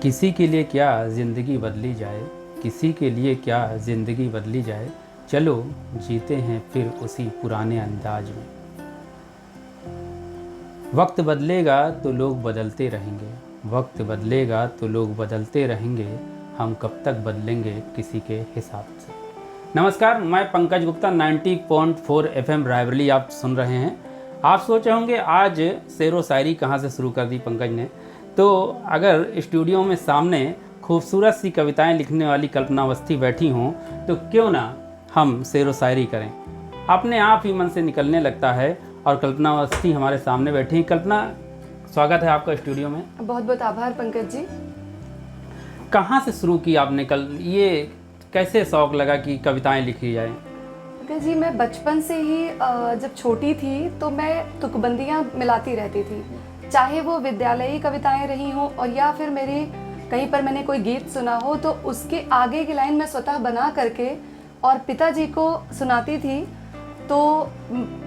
किसी के लिए क्या ज़िंदगी बदली जाए, किसी के लिए क्या ज़िंदगी बदली जाए, चलो जीते हैं फिर उसी पुराने अंदाज में। वक्त बदलेगा तो लोग बदलते रहेंगे, वक्त बदलेगा तो लोग बदलते रहेंगे, हम कब तक बदलेंगे किसी के हिसाब से। नमस्कार, मैं पंकज गुप्ता 90.4 FM रायबरेली आप सुन रहे हैं। आप सोच रहे होंगे आज शेरो शायरी कहाँ से शुरू कर दी पंकज ने। तो अगर स्टूडियो में सामने खूबसूरत सी कविताएं लिखने वाली कल्पना अवस्थी बैठी हों तो क्यों ना हम शेरो शायरी करें। अपने आप ही मन से निकलने लगता है और कल्पना अवस्थी हमारे सामने बैठी हैं। कल्पना, स्वागत है आपका स्टूडियो में। बहुत बहुत आभार पंकज जी। कहाँ से शुरू की आपने, कल ये कैसे शौक़ लगा कि कविताएं लिखी जाए? पंकज जी, मैं बचपन से ही जब छोटी थी तो मैं तुकबंदियाँ मिलाती रहती थी, चाहे वो विद्यालयी कविताएं रही हों और या फिर मेरी कहीं पर मैंने कोई गीत सुना हो तो उसके आगे की लाइन मैं स्वतः बना करके और पिताजी को सुनाती थी। तो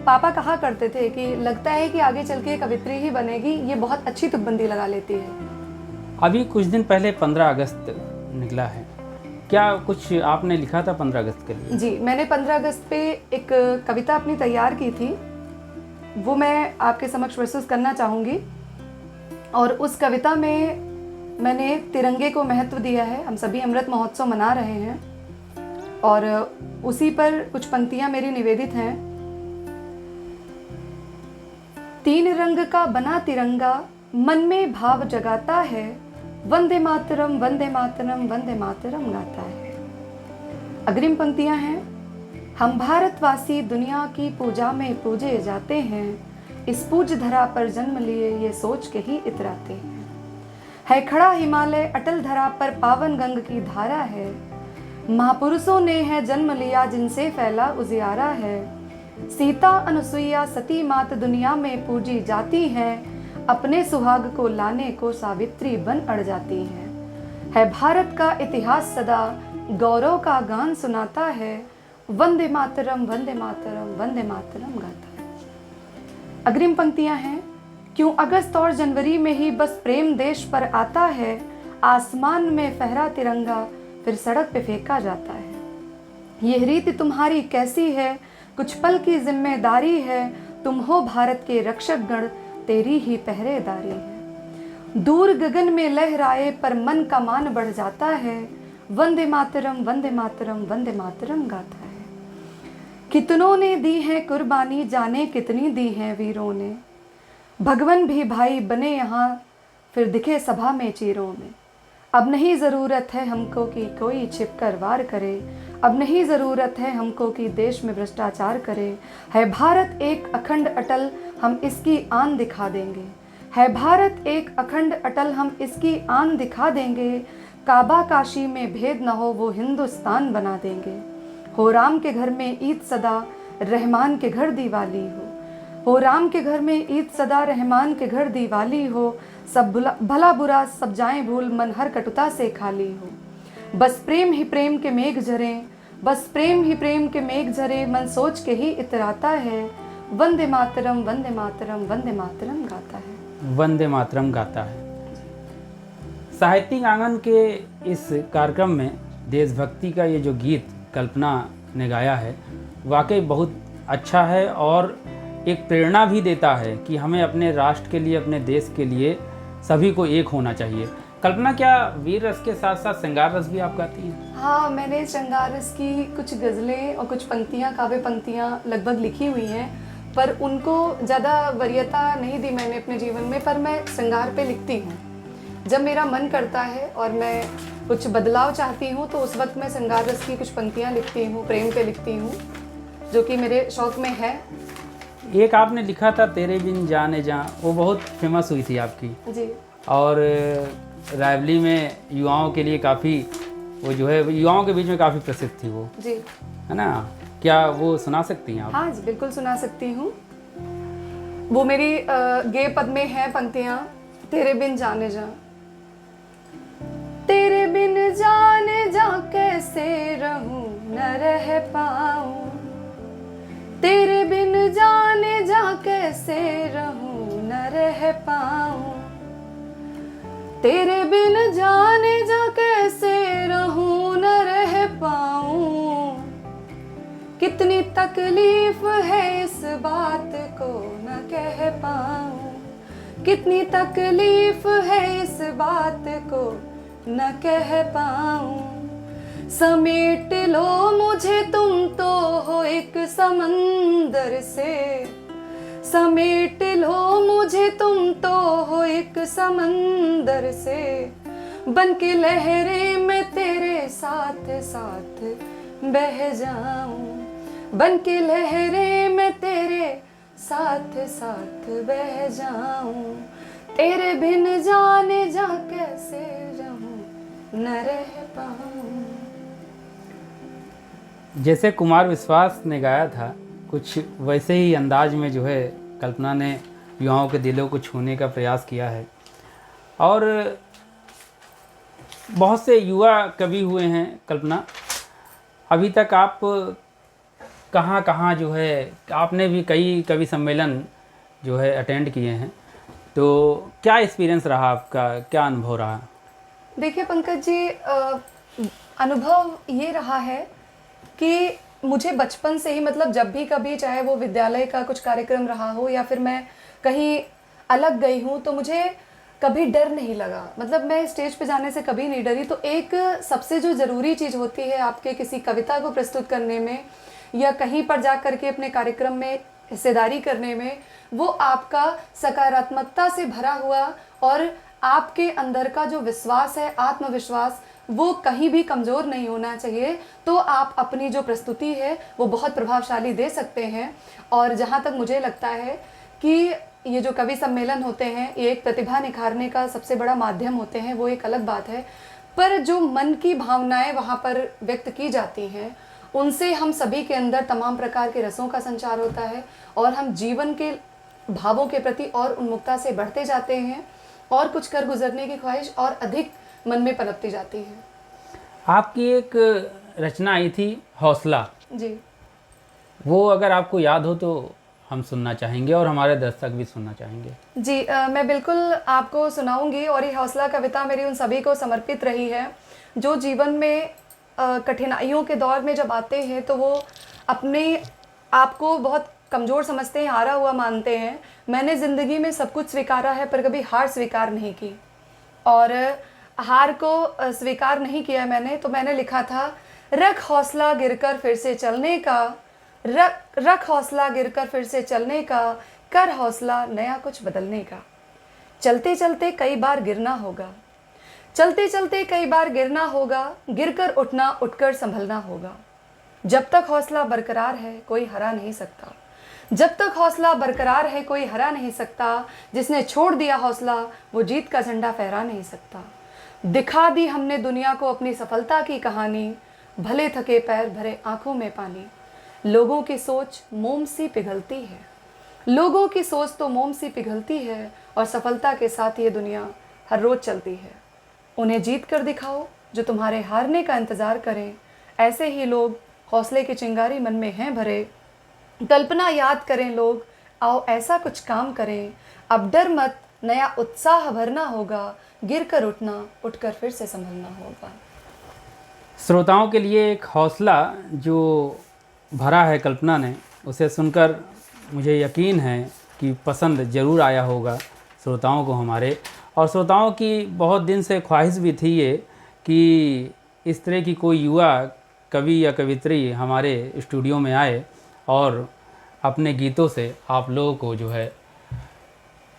पापा कहा करते थे कि लगता है कि आगे चल के कवित्री ही बनेगी, ये बहुत अच्छी तुकबंदी लगा लेती है। अभी कुछ दिन पहले 15 अगस्त निकला है, क्या कुछ आपने लिखा था 15 अगस्त के लिए? जी, मैंने 15 अगस्त पे एक कविता अपनी तैयार की थी, वो मैं आपके समक्ष प्रस्तुत करना चाहूँगी। और उस कविता में मैंने तिरंगे को महत्व दिया है। हम सभी अमृत महोत्सव मना रहे हैं और उसी पर कुछ पंक्तियां मेरी निवेदित हैं। तीन रंग का बना तिरंगा मन में भाव जगाता है, वंदे मातरम वंदे मातरम वंदे मातरम गाता है। अग्रिम पंक्तियां हैं। हम भारतवासी दुनिया की पूजा में पूजे जाते हैं, इस पूज धरा पर जन्म लिए ये सोच के ही इतराते हैं। है खड़ा हिमालय अटल धरा पर पावन गंग की धारा है, महापुरुषों ने है जन्म लिया जिनसे फैला उजियारा है। सीता अनुसुईया सती मात दुनिया में पूजी जाती हैं, अपने सुहाग को लाने को सावित्री बन अड़ जाती हैं। है भारत का इतिहास सदा गौरव का गान सुनाता है, वंदे मातरम वंदे मातरम वंदे मातरम गाता है। अग्रिम पंक्तियां हैं। क्यों अगस्त और जनवरी में ही बस प्रेम देश पर आता है, आसमान में फहरा तिरंगा फिर सड़क पे फेंका जाता है। यह रीति तुम्हारी कैसी है, कुछ पल की जिम्मेदारी है, तुम हो भारत के रक्षक गण, तेरी ही पहरेदारी है। दूर गगन में लहराए पर मन का मान बढ़ जाता है, वंदे मातरम वंदे मातरम वंदे मातरम गाता है। कितनों ने दी है कुर्बानी, जाने कितनी दी है वीरों ने, भगवान भी भाई बने यहाँ फिर दिखे सभा में चीरों में। अब नहीं ज़रूरत है हमको कि कोई छिपकर वार करे, अब नहीं ज़रूरत है हमको कि देश में भ्रष्टाचार करे। है भारत एक अखंड अटल, हम इसकी आन दिखा देंगे। है भारत एक अखंड अटल, हम इसकी आन दिखा देंगे। काबा काशी में भेद न हो, वो हिंदुस्तान बना देंगे। हो राम के घर में ईद सदा, रहमान के घर दिवाली हो राम के घर में ईद सदा, रहमान के घर दिवाली हो। सब भला बुरा सब जाएं भूल, मन हर कटुता से खाली हो। बस प्रेम ही प्रेम के मेघ झरें, बस प्रेम ही प्रेम के मेघ झरे, मन सोच के ही इतराता है, वंदे मातरम वंदे मातरम वंदे मातरम गाता है। वंदे मातरम गाता है। साहित्यिक आंगन के इस कार्यक्रम में देशभक्ति का ये जो गीत कल्पना ने गाया है वाकई बहुत अच्छा है और एक प्रेरणा भी देता है कि हमें अपने राष्ट्र के लिए, अपने देश के लिए सभी को एक होना चाहिए। कल्पना, क्या वीर रस के साथ साथ श्रृंगार रस भी आप गाती हैं? हाँ, मैंने श्रृंगार रस की कुछ गज़लें और कुछ पंक्तियाँ, काव्य पंक्तियाँ लगभग लिखी हुई हैं, पर उनको ज़्यादा वरीयता नहीं दी मैंने अपने जीवन में। पर मैं श्रृंगार पे लिखती हूँ। जब मेरा मन करता है और मैं कुछ बदलाव चाहती हूँ तो उस वक्त मैं श्रृंगार रस की कुछ पंक्तियाँ लिखती हूँ, प्रेम पे लिखती हूँ, जो कि मेरे शौक़ में है। एक आपने लिखा था तेरे बिन जाने जा, वो बहुत फेमस हुई थी आपकी जी। और रायबरेली में युवाओं के लिए काफ़ी, वो जो है युवाओं के बीच में काफ़ी प्रसिद्ध थी वो, जी, है ना? क्या वो सुना सकती हैं आप? हाँ जी, बिल्कुल सुना सकती हूँ। वो मेरी गेय पद में है पंक्तियाँ। तेरे बिन जाने जा, तेरे बिन जाने जा कैसे रहूं न रह पाऊं, तेरे बिन जाने जा कैसे रहूं न रह पाऊं। तेरे बिन जाने जा कैसे रहूं न रह पाऊं, कितनी तकलीफ है इस बात को न कह पाऊं, कितनी तकलीफ है इस बात को न कह पाऊं। समेट लो मुझे तुम तो हो एक समंदर से, समेट लो मुझे तुम तो हो एक समंदर से, बन के लहरें मैं तेरे साथ साथ बह जाऊं, बन के लहरें मैं तेरे साथ साथ बह जाऊं, तेरे बिन जाने जा कैसे रहूं न रह पाऊं। जैसे कुमार विश्वास ने गाया था, कुछ वैसे ही अंदाज में जो है कल्पना ने युवाओं के दिलों को छूने का प्रयास किया है। और बहुत से युवा कवि हुए हैं कल्पना, अभी तक आप कहाँ कहाँ जो है, आपने भी कई कवि सम्मेलन जो है अटेंड किए हैं, तो क्या एक्सपीरियंस रहा आपका, क्या अनुभव रहा? देखिए पंकज जी, अनुभव ये रहा है कि मुझे बचपन से ही, मतलब जब भी कभी, चाहे वो विद्यालय का कुछ कार्यक्रम रहा हो या फिर मैं कहीं अलग गई हूँ, तो मुझे कभी डर नहीं लगा। मतलब मैं स्टेज पे जाने से कभी नहीं डरी। तो एक सबसे जो ज़रूरी चीज़ होती है आपके किसी कविता को प्रस्तुत करने में या कहीं पर जा कर के अपने कार्यक्रम में हिस्सेदारी करने में, वो आपका सकारात्मकता से भरा हुआ और आपके अंदर का जो विश्वास है, आत्मविश्वास, वो कहीं भी कमज़ोर नहीं होना चाहिए। तो आप अपनी जो प्रस्तुति है वो बहुत प्रभावशाली दे सकते हैं। और जहाँ तक मुझे लगता है कि ये जो कवि सम्मेलन होते हैं, ये एक प्रतिभा निखारने का सबसे बड़ा माध्यम होते हैं, वो एक अलग बात है। पर जो मन की भावनाएं वहाँ पर व्यक्त की जाती हैं, उनसे हम सभी के अंदर तमाम प्रकार के रसों का संचार होता है और हम जीवन के भावों के प्रति और उन्मुखता से बढ़ते जाते हैं और कुछ कर गुजरने की ख्वाहिश और अधिक मन में पनपती जाती है। आपकी एक रचना आई थी हौसला जी, वो अगर आपको याद हो तो हम सुनना चाहेंगे और हमारे दर्शक भी सुनना चाहेंगे। जी, मैं बिल्कुल आपको सुनाऊंगी। और ये हौसला कविता मेरी उन सभी को समर्पित रही है जो जीवन में कठिनाइयों के दौर में जब आते हैं तो वो अपने आप को बहुत कमज़ोर समझते हैं, हारा हुआ मानते हैं। मैंने ज़िंदगी में सब कुछ स्वीकारा है पर कभी हार स्वीकार नहीं की, और हार को स्वीकार नहीं किया मैंने। तो मैंने लिखा था, रख हौसला गिरकर फिर से चलने का, रख हौसला गिरकर फिर से चलने का, कर हौसला नया कुछ बदलने का। चलते चलते कई बार गिरना होगा, चलते चलते कई बार गिरना होगा, गिरकर उठना, उठकर संभलना होगा। जब तक हौसला बरकरार है कोई हरा नहीं सकता, जब तक हौसला बरकरार है कोई हरा नहीं सकता। जिसने छोड़ दिया हौसला वो जीत का झंडा फहरा नहीं सकता। दिखा दी हमने दुनिया को अपनी सफलता की कहानी, भले थके पैर भरे आंखों में पानी। लोगों की सोच मोम सी पिघलती है, लोगों की सोच तो मोम सी पिघलती है, और सफलता के साथ ये दुनिया हर रोज चलती है। उन्हें जीत कर दिखाओ जो तुम्हारे हारने का इंतज़ार करें। ऐसे ही लोग हौसले की चिंगारी मन में हैं भरे। कल्पना याद करें लोग, आओ ऐसा कुछ काम करें। अब डर मत, नया उत्साह भरना होगा, गिर कर उठना, उठकर फिर से संभलना होगा। श्रोताओं के लिए एक हौसला जो भरा है कल्पना ने, उसे सुनकर मुझे यकीन है कि पसंद ज़रूर आया होगा श्रोताओं को हमारे। और श्रोताओं की बहुत दिन से ख्वाहिश भी थी ये कि इस तरह की कोई युवा कवि या कवित्री हमारे स्टूडियो में आए और अपने गीतों से आप लोगों को जो है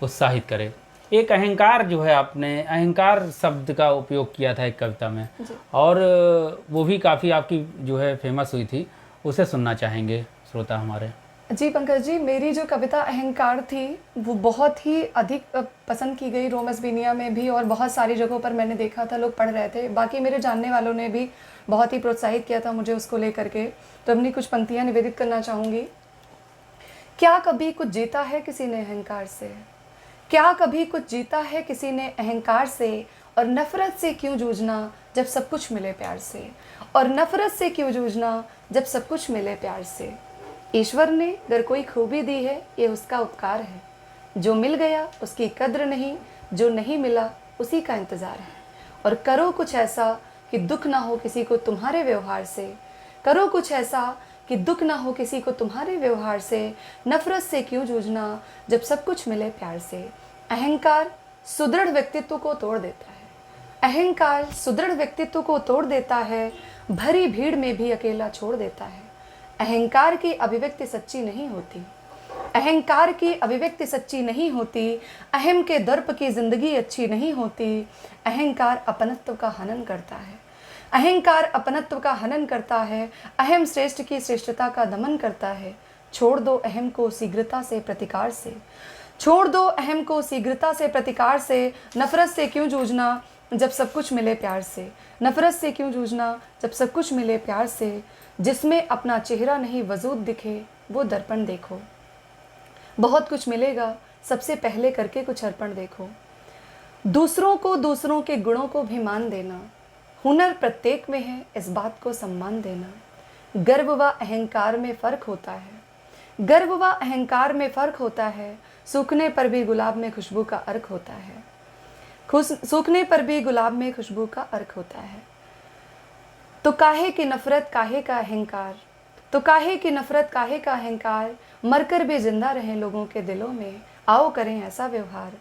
उत्साहित करे। एक अहंकार जो है, आपने अहंकार शब्द का उपयोग किया था एक कविता में, और वो भी काफ़ी आपकी जो है फेमस हुई थी, उसे सुनना चाहेंगे श्रोता हमारे। जी पंकज जी, मेरी जो कविता अहंकार थी वो बहुत ही अधिक पसंद की गई रोमस बीनिया में भी, और बहुत सारी जगहों पर मैंने देखा था लोग पढ़ रहे थे। बाकी मेरे जानने वालों ने भी बहुत ही प्रोत्साहित किया था मुझे उसको लेकर के। तो अपनी कुछ पंक्तियाँ निवेदित करना चाहूँगी। क्या कभी कुछ जीता है किसी ने अहंकार से, क्या कभी कुछ जीता है किसी ने अहंकार से, और नफ़रत से क्यों जूझना जब सब कुछ मिले प्यार से, और नफ़रत से क्यों जूझना जब सब कुछ मिले प्यार से। ईश्वर ने अगर कोई खूबी दी है ये उसका उपकार है, जो मिल गया उसकी कद्र नहीं, जो नहीं मिला उसी का इंतज़ार है। और करो कुछ ऐसा कि दुख ना हो किसी को तुम्हारे व्यवहार से, करो कुछ ऐसा कि दुख ना हो किसी को तुम्हारे व्यवहार से, नफरत से क्यों जूझना जब सब कुछ मिले प्यार से। अहंकार सुदृढ़ व्यक्तित्व को तोड़ देता है, अहंकार सुदृढ़ व्यक्तित्व को तोड़ देता है, भरी भीड़ में भी अकेला छोड़ देता है। अहंकार की अभिव्यक्ति सच्ची नहीं होती, अहंकार की अभिव्यक्ति सच्ची नहीं होती, अहम के दर्प की जिंदगी अच्छी नहीं होती। अहंकार अपनत्व का हनन करता है, अहंकार अपनत्व का हनन करता है, अहम श्रेष्ठ की श्रेष्ठता का दमन करता है। छोड़ दो अहम को शीघ्रता से प्रतिकार से, छोड़ दो अहम को शीघ्रता से प्रतिकार से, नफरत से क्यों जूझना जब सब कुछ मिले प्यार से, नफरत से क्यों जूझना जब सब कुछ मिले प्यार से। जिसमें अपना चेहरा नहीं वजूद दिखे वो दर्पण देखो, बहुत कुछ मिलेगा सबसे पहले करके कुछ अर्पण देखो। दूसरों को दूसरों के गुणों को भी मान देना, हुनर प्रत्येक में है इस बात को सम्मान देना। गर्व व अहंकार में फ़र्क होता है, गर्व व अहंकार में फ़र्क होता है, सूखने पर भी गुलाब में खुशबू का अर्क होता है, सूखने पर भी गुलाब में खुशबू का अर्क होता है। तो काहे की नफरत काहे का अहंकार, तो काहे की नफरत काहे का अहंकार, मरकर भी जिंदा रहें लोगों के दिलों में, आओ करें ऐसा व्यवहार।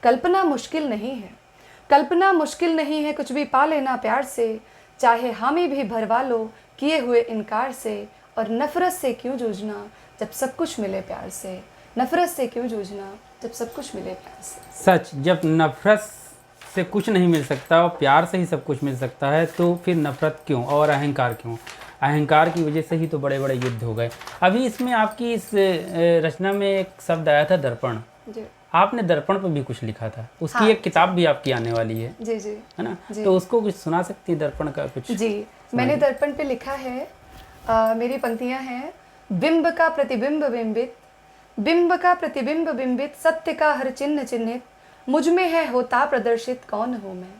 कल्पना मुश्किल नहीं है, कल्पना मुश्किल नहीं है, कुछ भी पा लेना प्यार से, चाहे हामी भी भरवा लो किए हुए इनकार से। और नफरत से क्यों जूझना जब सब कुछ मिले प्यार से, नफरत से क्यों जूझना जब सब कुछ मिले प्यार से। सच, जब नफरत से कुछ नहीं मिल सकता और प्यार से ही सब कुछ मिल सकता है तो फिर नफरत क्यों और अहंकार क्यों। अहंकार की वजह से ही तो बड़े बड़े युद्ध हो गए। अभी इसमें आपकी इस रचना में एक शब्द आया था दर्पण, जी, आपने दर्पण पर भी कुछ लिखा था, उसकी हाँ, एक किताब भी आपकी आने वाली है। जी जी, है ना, जी। तो उसको कुछ सुना सकती है दर्पण का कुछ। जी, मैंने दर्पण पे लिखा है, मेरी पंक्तियां हैं। बिंब का प्रतिबिंब बिंबित, बिंब का प्रतिबिंब बिंबित, सत्य का हर चिन्ह चिन्हित, मुझ में है होता प्रदर्शित कौन हूँ मैं,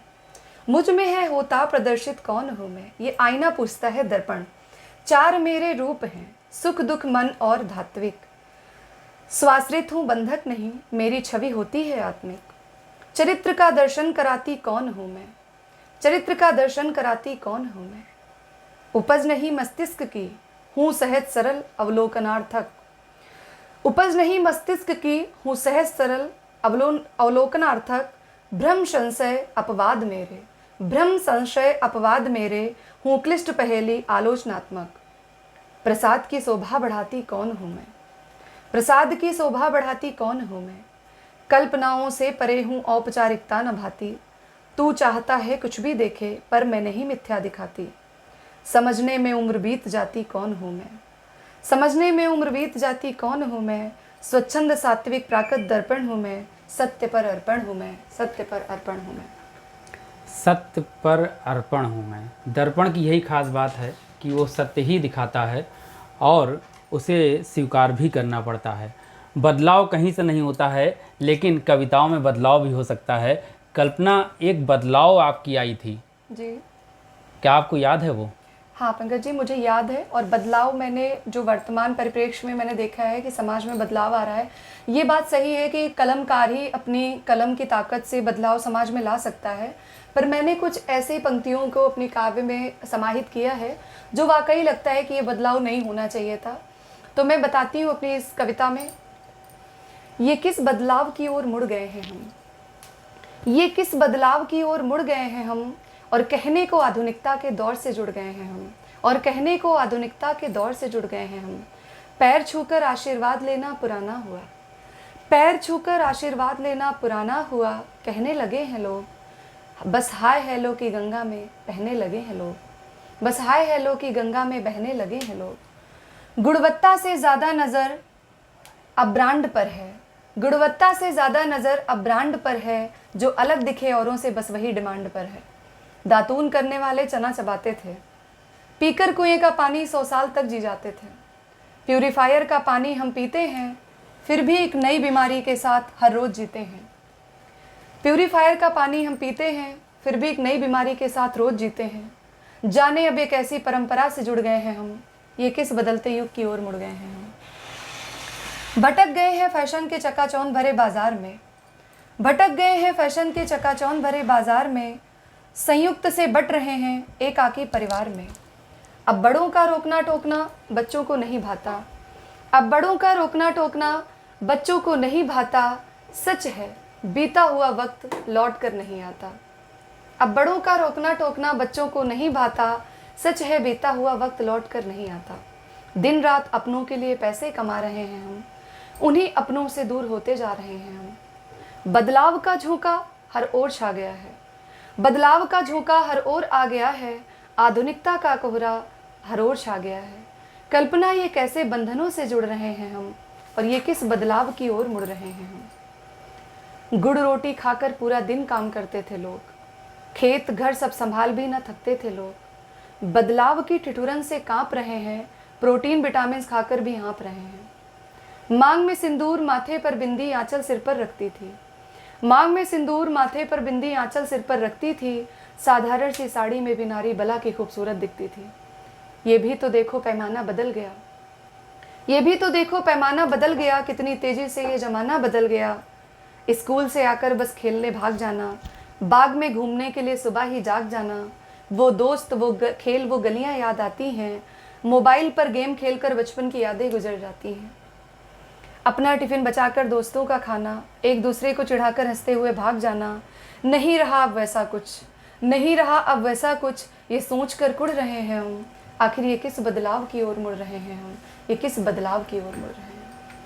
मुझ में है होता प्रदर्शित कौन हूँ मैं। ये आईना पूछता है दर्पण। चार मेरे रूप हैं, सुख दुख मन और धात्विक, स्वाश्रित हूँ बंधक नहीं, मेरी छवि होती है आत्मिक। चरित्र का दर्शन कराती कौन हूँ मैं, चरित्र का दर्शन कराती कौन हूँ मैं। उपज नहीं मस्तिष्क की, हूँ सहज सरल अवलोकनार्थक, उपज नहीं मस्तिष्क की, हूँ सहज सरल अवलोकनार्थक। भ्रम संशय अपवाद मेरे, भ्रम संशय अपवाद मेरे, हूँ क्लिष्ट पहेली आलोचनात्मक। प्रसाद की शोभा बढ़ाती कौन हूँ मैं, प्रसाद की शोभा बढ़ाती कौन हूँ मैं। कल्पनाओं से परे हूँ औपचारिकता न भाती, तू चाहता है कुछ भी देखे पर मैं नहीं मिथ्या दिखाती। समझने में उम्र बीत जाती कौन हूँ मैं, समझने में उम्र बीत जाती कौन हूँ मैं। स्वच्छंद सात्विक प्राकृत दर्पण हूँ मैं, सत्य पर अर्पण हूँ मैं, सत्य पर अर्पण हूँ मैं। सत्य पर अर्पण हूँ मैं। दर्पण की यही खास बात है कि वो सत्य ही दिखाता है और उसे स्वीकार भी करना पड़ता है। बदलाव कहीं से नहीं होता है, लेकिन कविताओं में बदलाव भी हो सकता है। कल्पना, एक बदलाव आपकी आई थी जी, क्या आपको याद है वो? हाँ पंकज जी, मुझे याद है। और बदलाव मैंने जो वर्तमान परिप्रेक्ष्य में मैंने देखा है कि समाज में बदलाव आ रहा है, ये बात सही है कि कलमकार ही अपनी कलम की ताकत से बदलाव समाज में ला सकता है। पर मैंने कुछ ऐसे पंक्तियों को अपने काव्य में समाहित किया है जो वाकई लगता है कि ये बदलाव नहीं होना चाहिए था। तो मैं बताती हूँ अपनी इस कविता में। ये किस बदलाव की ओर मुड़ गए हैं हम, ये किस बदलाव की ओर मुड़ गए हैं हम, और कहने को आधुनिकता के दौर से जुड़ गए हैं हम, और कहने को आधुनिकता के दौर से जुड़ गए हैं हम। पैर छूकर आशीर्वाद लेना पुराना हुआ, पैर छूकर आशीर्वाद लेना पुराना हुआ। कहने लगे हैं लोग बस हाय हेलो की गंगा में बहने लगे हैं लोग, बस हाय हेलो की गंगा में बहने लगे हैं लोग। गुणवत्ता से ज़्यादा नज़र अब ब्रांड पर है, गुणवत्ता से ज़्यादा नज़र अब ब्रांड पर है, जो अलग दिखे औरों से बस वही डिमांड पर है। दातून करने वाले चना चबाते थे, पीकर कुएं का पानी 100 साल तक जी जाते थे। प्यूरीफायर का पानी हम पीते हैं, फिर भी एक नई बीमारी के साथ हर रोज़ जीते हैं। प्यूरीफायर का पानी हम पीते हैं, फिर भी एक नई बीमारी के साथ रोज़ जीते हैं। जाने अब एक ऐसी परंपरा से जुड़ गए हैं हम, ये किस बदलते युग की ओर मुड़ गए हैं हम। भटक गए हैं फैशन के चकाचौंध भरे बाजार में, भटक गए हैं फैशन के चकाचौंध भरे बाजार में, संयुक्त से बट रहे हैं एकाकी परिवार में। अब बड़ों का रोकना टोकना बच्चों को नहीं भाता, अब बड़ों का रोकना टोकना बच्चों को नहीं भाता। सच है बीता हुआ वक्त लौट कर नहीं आता। अब बड़ों का रोकना टोकना बच्चों को नहीं भाता। सच है बीता हुआ वक्त लौट कर नहीं आता। दिन रात अपनों के लिए पैसे कमा रहे हैं हम, उन्हीं अपनों से दूर होते जा रहे हैं हम। बदलाव का झोंका हर ओर छा गया है, बदलाव का झोंका हर ओर आ गया है। आधुनिकता का कोहरा हर ओर छा गया है। कल्पना ये कैसे बंधनों से जुड़ रहे हैं हम, और ये किस बदलाव की ओर मुड़ रहे हैं हम। गुड़ रोटी खाकर पूरा दिन काम करते थे लोग, खेत घर सब संभाल भी न थकते थे लोग। बदलाव की ठिठुरन से कांप रहे हैं, प्रोटीन विटामिन खाकर भी हाँप रहे हैं। मांग में सिंदूर माथे पर बिंदी आंचल सिर पर रखती थी, मांग में सिंदूर माथे पर बिंदी आंचल सिर पर रखती थी। साधारण सी साड़ी में भी नारी बला की खूबसूरत दिखती थी। ये भी तो देखो पैमाना बदल गया, ये भी तो देखो पैमाना बदल गया। कितनी तेजी से ये जमाना बदल गया। स्कूल से आकर बस खेलने भाग जाना, बाग में घूमने के लिए सुबह ही जाग जाना। वो दोस्त वो खेल वो गलियां याद आती हैं, मोबाइल पर गेम खेलकर बचपन की यादें गुजर जाती हैं। अपना टिफिन बचाकर दोस्तों का खाना, एक दूसरे को चिढ़ाकर हंसते हुए भाग जाना। नहीं रहा अब वैसा कुछ, नहीं रहा अब वैसा कुछ, ये सोच कर कुड़ रहे हैं हम। आखिर ये किस बदलाव की ओर मुड़ रहे हैं हम, ये किस बदलाव की ओर मुड़ रहे हैं।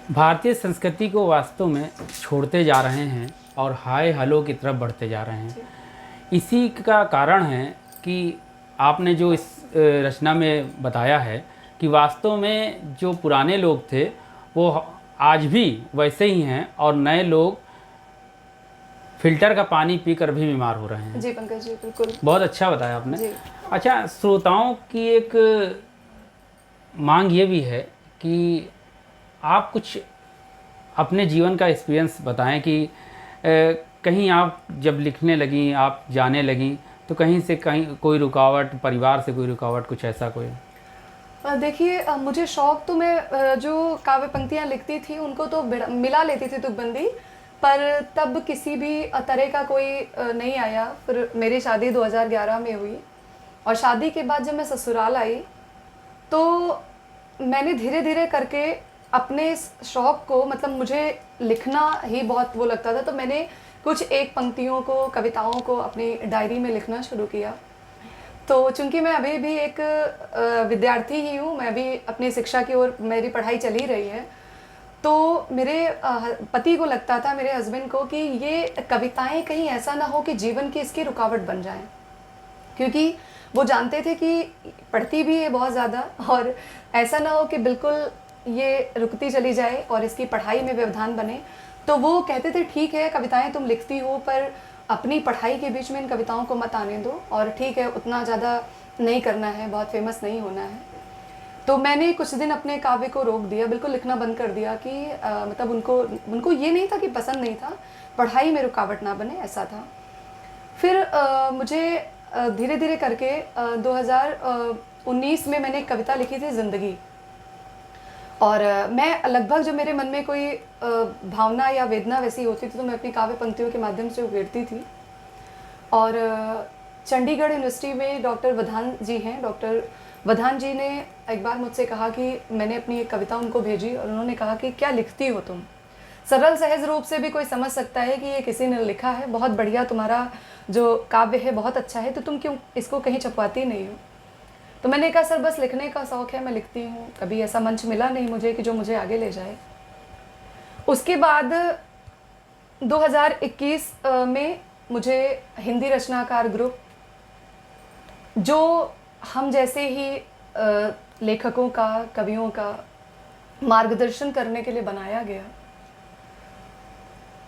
भारतीय संस्कृति को वास्तव में छोड़ते जा रहे हैं और हाय हलो की तरफ बढ़ते जा रहे हैं। इसी का कारण है कि आपने जो इस रचना में बताया है कि वास्तव में जो पुराने लोग थे वो आज भी वैसे ही हैं और नए लोग फिल्टर का पानी पीकर भी बीमार हो रहे हैं। जी पंकज जी, बिल्कुल बहुत अच्छा बताया आपने। जी। अच्छा, श्रोताओं की एक मांग ये भी है कि आप कुछ अपने जीवन का एक्सपीरियंस बताएं कि कहीं आप जब लिखने लगी, आप जाने लगी, तो कहीं से कहीं कोई रुकावट, परिवार से कोई रुकावट, कुछ ऐसा कोई? देखिए, मुझे शौक़ तो मैं जो काव्य पंक्तियाँ लिखती थी उनको तो मिला लेती थी तुकबंदी, पर तब किसी भी तरह का कोई नहीं आया। फिर मेरी शादी 2011 में हुई और शादी के बाद जब मैं ससुराल आई तो मैंने धीरे धीरे करके अपने इस शौक़ को, मतलब मुझे लिखना ही बहुत वो लगता था, तो मैंने कुछ एक पंक्तियों को, कविताओं को अपनी डायरी में लिखना शुरू किया। तो चूंकि मैं अभी भी एक विद्यार्थी ही हूँ, मैं भी अपनी शिक्षा की ओर मेरी पढ़ाई चली रही है, तो मेरे पति को लगता था, मेरे हस्बैंड को, कि ये कविताएं कहीं ऐसा ना हो कि जीवन की इसकी रुकावट बन जाएं, क्योंकि वो जानते थे कि पढ़ती भी है बहुत ज़्यादा और ऐसा ना हो कि बिल्कुल ये रुकती चली जाए और इसकी पढ़ाई में व्यवधान बने। तो वो कहते थे ठीक है कविताएं तुम लिखती हो, पर अपनी पढ़ाई के बीच में इन कविताओं को मत आने दो, और ठीक है उतना ज़्यादा नहीं करना है, बहुत फेमस नहीं होना है। तो मैंने कुछ दिन अपने काव्य को रोक दिया, बिल्कुल लिखना बंद कर दिया कि मतलब उनको ये नहीं था कि पसंद नहीं था, पढ़ाई में रुकावट ना बने, ऐसा था। फिर मुझे धीरे धीरे करके 2019 में मैंने एक कविता लिखी थी, ज़िंदगी। और मैं लगभग जब मेरे मन में कोई भावना या वेदना वैसी होती थी तो मैं अपनी काव्य पंक्तियों के माध्यम से उकेरती थी। और चंडीगढ़ यूनिवर्सिटी में डॉक्टर वधान जी हैं, डॉक्टर वधान जी ने एक बार मुझसे कहा कि मैंने अपनी एक कविता उनको भेजी और उन्होंने कहा कि क्या लिखती हो तुम, सरल सहज रूप से भी कोई समझ सकता है कि ये किसी ने लिखा है, बहुत बढ़िया, तुम्हारा जो काव्य है बहुत अच्छा है, तो तुम क्यों इसको कहीं छपवाती नहीं हो। तो मैंने कहा सर बस लिखने का शौक़ है, मैं लिखती हूँ, कभी ऐसा मंच मिला नहीं मुझे कि जो मुझे आगे ले जाए। उसके बाद 2021 में मुझे हिंदी रचनाकार ग्रुप, जो हम जैसे ही लेखकों का, कवियों का मार्गदर्शन करने के लिए बनाया गया,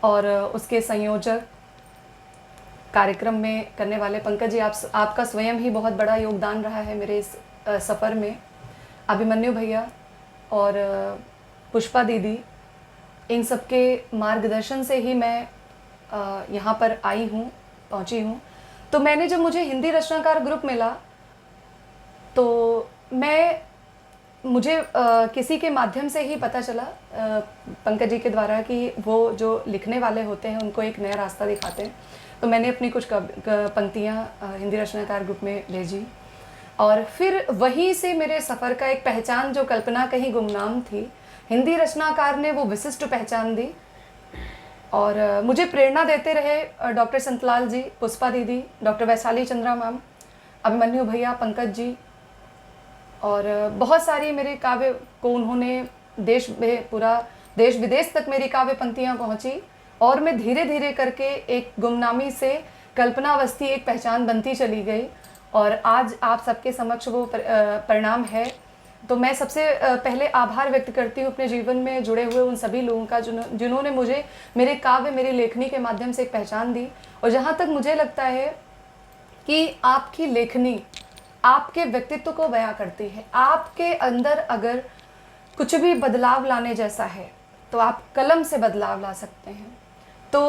और उसके संयोजक, कार्यक्रम में करने वाले पंकज जी, आपका स्वयं ही बहुत बड़ा योगदान रहा है मेरे इस सफ़र में। अभिमन्यु भैया और पुष्पा दीदी, इन सब के मार्गदर्शन से ही मैं यहाँ पर आई हूँ, पहुँची हूँ। तो जब मुझे हिंदी रचनाकार ग्रुप मिला तो मैं मुझे किसी के माध्यम से ही पता चला पंकज जी के द्वारा कि वो जो लिखने वाले होते हैं उनको एक नया रास्ता दिखाते हैं। तो मैंने अपनी कुछ पंक्तियाँ हिंदी रचनाकार ग्रुप में भेजी और फिर वहीं से मेरे सफ़र का एक पहचान, जो कल्पना कहीं गुमनाम थी, हिंदी रचनाकार ने वो विशिष्ट पहचान दी। और मुझे प्रेरणा देते रहे डॉक्टर संतलाल जी, पुष्पा दीदी, डॉक्टर वैशाली चंद्रा मैम, अभिमन्यु भैया, पंकज जी, और बहुत सारी मेरे काव्य को उन्होंने पूरा देश विदेश तक मेरी काव्य पंक्तियाँ पहुँची और मैं धीरे धीरे करके एक गुमनामी से कल्पनावस्थी एक पहचान बनती चली गई और आज आप सबके समक्ष वो परिणाम है। तो मैं सबसे पहले आभार व्यक्त करती हूँ अपने जीवन में जुड़े हुए उन सभी लोगों का जिन्होंने मुझे मेरे काव्य, मेरी लेखनी के माध्यम से एक पहचान दी। और जहाँ तक मुझे लगता है कि आपकी लेखनी आपके व्यक्तित्व को बयां करती है। आपके अंदर अगर कुछ भी बदलाव लाने जैसा है तो आप कलम से बदलाव ला सकते हैं। तो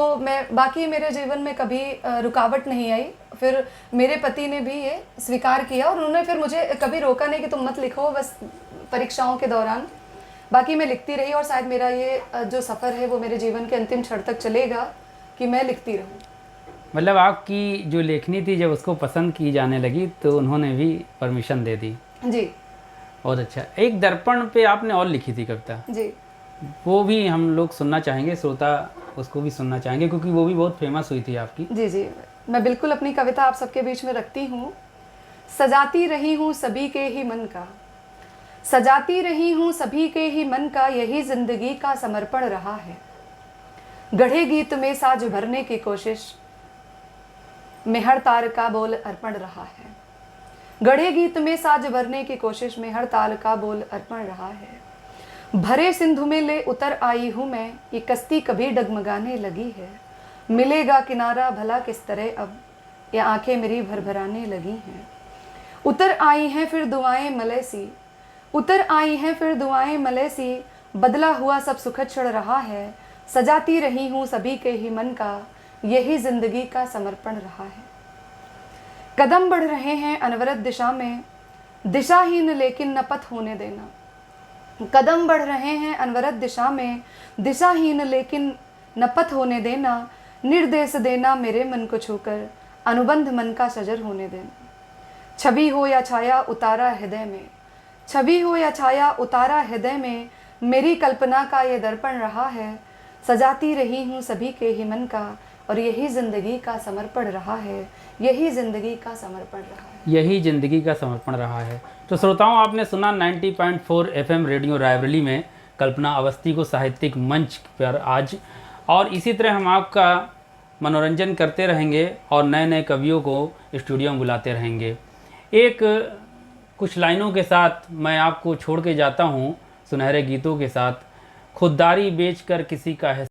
बाकी मेरे जीवन में कभी रुकावट नहीं आई। फिर मेरे पति ने भी ये स्वीकार किया और उन्होंने फिर मुझे कभी रोका नहीं कि तुम मत लिखो बस परीक्षाओं के दौरान। बाकी मैं लिखती रही और शायद मेरा ये जो सफ़र है वो मेरे जीवन के अंतिम क्षण तक चलेगा कि मैं लिखती रहूँ। मतलब आपकी जो लेखनी थी जब उसको पसंद की जाने लगी तो उन्होंने भी परमिशन दे दी। जी, बहुत अच्छा। एक दर्पण पे आपने और लिखी थी कविता, जी, वो भी हम लोग सुनना चाहेंगे, श्रोता उसको भी सुनना चाहेंगे क्योंकि वो भी बहुत फेमस हुई थी आपकी। जी, जी, मैं बिल्कुल अपनी कविता आप सबके बीच में रखती हूँ। सजाती रही हूँ सभी के ही मन का, सजाती रही हूँ सभी के ही मन का, यही जिंदगी का समर्पण रहा है। गढ़े गीत में साज भरने की कोशिश में हर तार का बोल अर्पण रहा है। गढ़े गीत में साज भरने की कोशिश में हर ताल का बोल अर्पण रहा है। भरे सिंधु में ले उतर आई हूँ मैं, ये कश्ती कभी डगमगाने लगी है। मिलेगा किनारा भला किस तरह अब, ये आंखें मेरी भरभराने लगी हैं। उतर आई हैं फिर दुआएं मलय सी, उतर आई हैं फिर दुआएं मलय सी, बदला हुआ सब सुखद क्षण रहा है। सजाती रही हूँ सभी के ही मन का, यही जिंदगी का समर्पण रहा है। कदम बढ़ रहे हैं अनवरत दिशा में, दिशाहीन लेकिन न पथ होने देना। कदम बढ़ रहे हैं अनवरत दिशा में, दिशाहीन लेकिन न पथ होने देना। निर्देश देना मेरे मन को छूकर, अनुबंध मन का सजर होने देना। छवि हो या छाया उतारा हृदय में, छवि हो या छाया उतारा हृदय में, मेरी कल्पना का ये दर्पण रहा है। सजाती रही हूँ सभी के ही मन का, और यही ज़िंदगी का समर्पण रहा है। यही ज़िंदगी का समर्पण रहा है। यही ज़िंदगी का समर्पण रहा है। तो श्रोताओं, आपने सुना 90.4 FM रेडियो रायबरेली में कल्पना अवस्थी को साहित्यिक मंच पर आज, और इसी तरह हम आपका मनोरंजन करते रहेंगे और नए नए कवियों को स्टूडियो में बुलाते रहेंगे। एक कुछ लाइनों के साथ मैं आपको छोड़ के जाता हूँ, सुनहरे गीतों के साथ। खुददारी बेचकर किसी का है